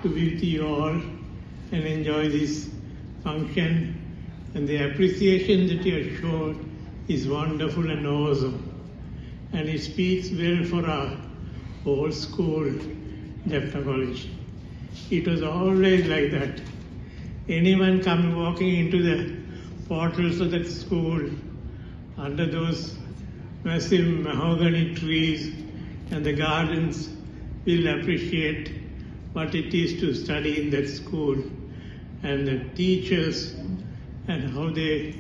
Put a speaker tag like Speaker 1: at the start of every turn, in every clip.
Speaker 1: to be with you all and enjoy this function. And the appreciation that you have shown is wonderful and awesome. And it speaks well for our whole school, Jaffna College. It was always like that. Anyone coming walking into the portals of that school, under those massive mahogany trees and the gardens, will appreciate what it is to study in that school, and the teachers and how they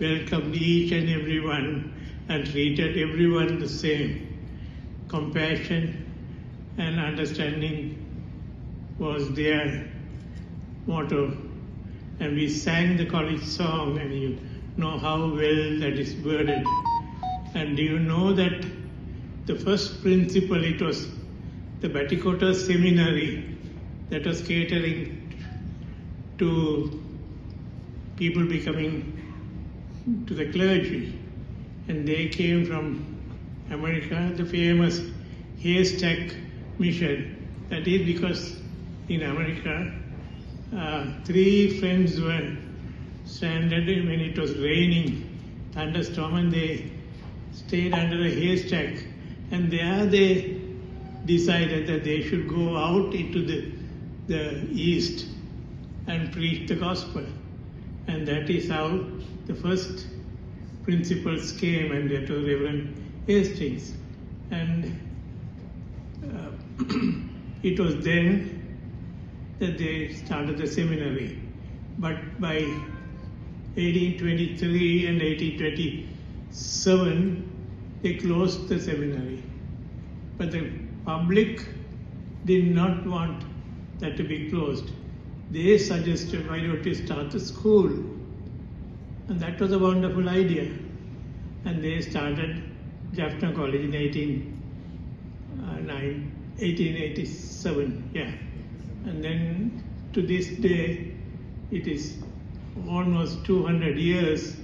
Speaker 1: welcomed each and everyone and treated everyone the same. Compassion and understanding was their motto. And we sang the college song, and you know how well that is worded. And do you know that the first principal, it was the Batikota Seminary that was catering to people becoming to the clergy. And they came from America, the famous haystack mission. That is because in America, 3 friends were stranded when it was raining, thunderstorm, and they stayed under a haystack. And there they decided that they should go out into the east and preach the gospel. And that is how the first principals came, and that was Reverend Hastings. And it was then that they started the seminary. But by 1823 and 1827, they closed the seminary. But the public did not want that to be closed. They suggested, why don't you start a school? And that was a wonderful idea. And they started Jaffna College in 1887, yeah. And then to this day, it is almost 200 years,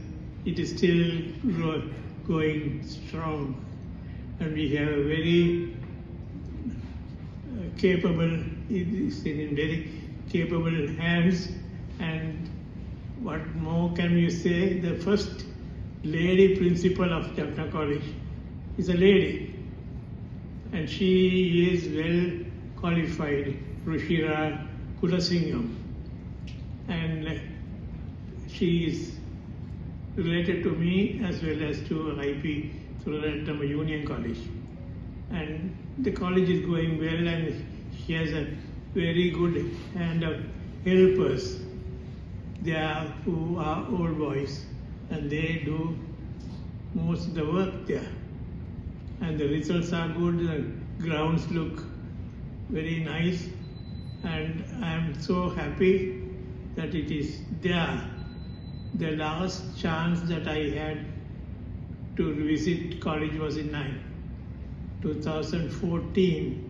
Speaker 1: it is still going strong. And we have a very capable, it is in very capable hands. And what more can you say? The first lady principal of Jaffna College is a lady. And she is well qualified, Dharman Kulathungam. And she is related to me as well as to IP Thuladama Union College. And the college is going well, and she has a very good hand of helpers. They are who are old boys, and they do most of the work there. And the results are good, the grounds look very nice, and I am so happy that it is there. The last chance that I had to visit college was in 2014.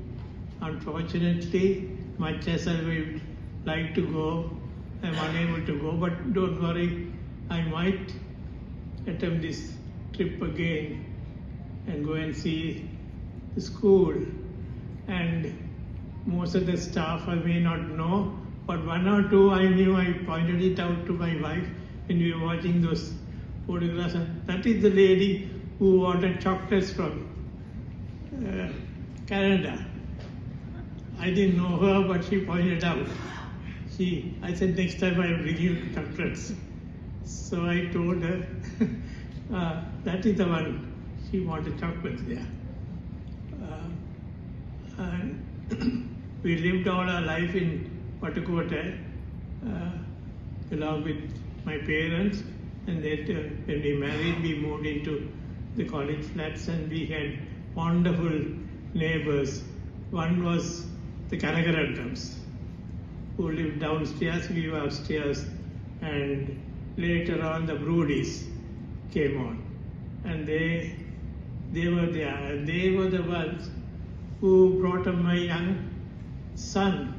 Speaker 1: Unfortunately, much as I would like to go, I am unable to go, but don't worry, I might attempt this trip again and go and see the school. And most of the staff I may not know, but 1 or 2 I knew. I pointed it out to my wife when we were watching those photographs. That is the lady who ordered chocolates from Canada. I didn't know her, but she pointed out. I said, next time I'll bring you chocolates. So I told her, that is the one. She wanted chocolates there. And we lived all our life in Patakota along with my parents. And then when we married, we moved into the college flats, and we had wonderful neighbors. One was the Kanagaradams, who lived downstairs, we were upstairs, and later on the Broodies came on. And they were there, and they were the ones who brought up my young son.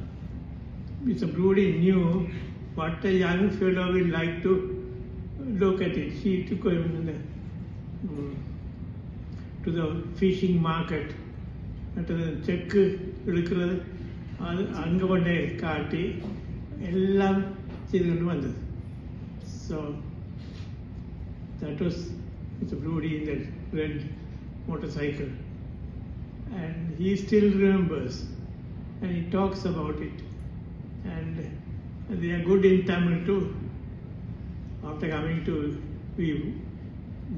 Speaker 1: Mr. Broody knew what a young fellow will like to look at it. He took him to the fishing market. At the check, அங்கே கொண்டே காட்டி எல்லாம் செய்து கொண்டு வந்தது. So that was Mr. Brody in that red motorcycle. And he still remembers and he talks about it. And they are good in Tamil too. After coming to, we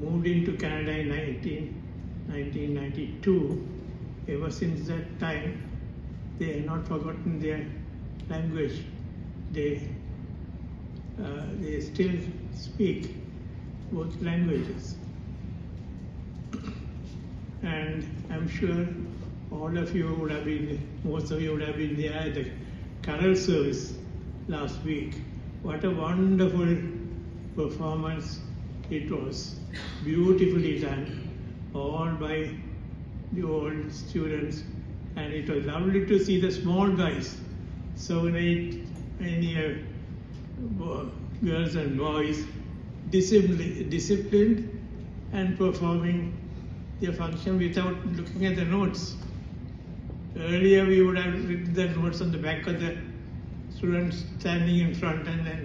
Speaker 1: moved into Canada in 1992. Ever since that time, they have not forgotten their language. They still speak both languages. And I'm sure all of you would have been, most of you would have been there at the carol service last week. What a wonderful performance it was. Beautifully done, all by the old students. And it was lovely to see the small guys, so many girls and boys, disciplined and performing their function without looking at the notes. Earlier we would have written the notes on the back of the students standing in front and then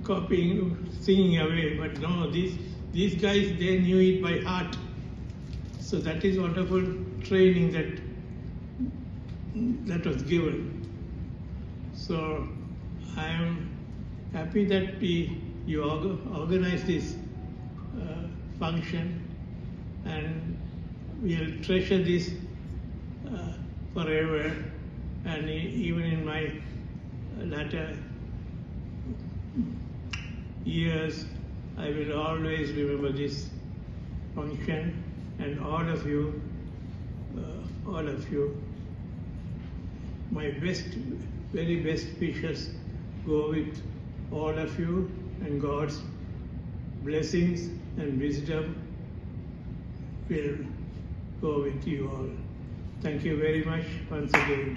Speaker 1: copying, singing away. But no, these guys, they knew it by heart. So that is wonderful training that was given. So I am happy that you organized this function, and we'll treasure this forever. And even in my latter years, I will always remember this function. And all of you, my very best wishes go with all of you, and God's blessings and wisdom will go with you all. Thank you very much once again.